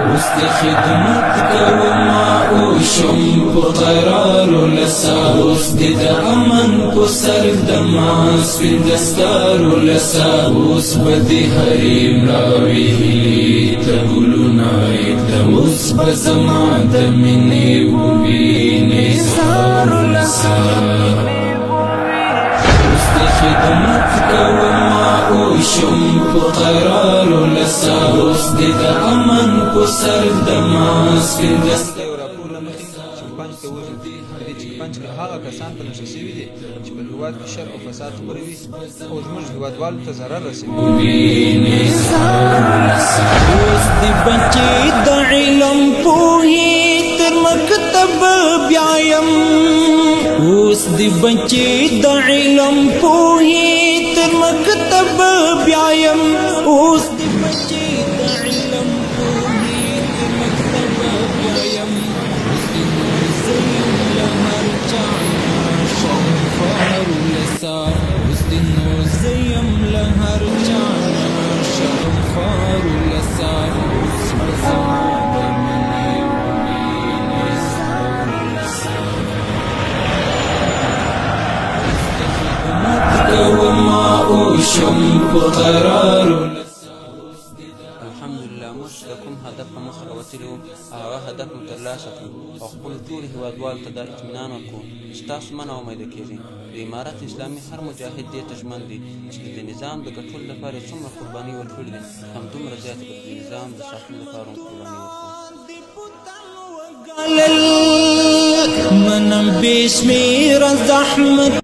اوس د خدمت کوما او شم په قرار لسا اوس د امن په سر د ماس پندستار لسا اوس بدی حریم راوی ته ګلونه د اوس بزما د منی ویني سار لسا اوس د خدمت کوما او شم په قرار لسا اوس د امن په سر د ماس پندستار پنځ کې هغه کسان په نشه شوي دي چې په هېواد کې شر او فساد خپروي او زموږ هېوادوالو ته ضرر رسوي. اوس د بچي د علم پوهې تر مکتب بیایم اوس د بچي د علم پوهې تر مکتب بیایم اوس د بچي د علم پوهې تر مکتب بیایم اوس د نو زیم له هر چانا شرم خوار لسا اوس بزما د منی ویني سار لسا خدمت کوما او شم په قرار الحمدلله موږ د کوم هدف په مخه راوتلي هغه هدف مو ترلاسه کړو او خپلو ټولو هېوادوالو ته دا اطمینان ورکړو چې تاسو مه ناامیده کېږئ. د امارت اسلامي هر مجاهد دې ته ژمن دی چې د نظام د ګټلو لپاره یې څومره قرباني ورکړې دي همدومره زیاته به د نظام د ساتلو لپاره هم قرباني ورکړو. منم بشمیر زحمت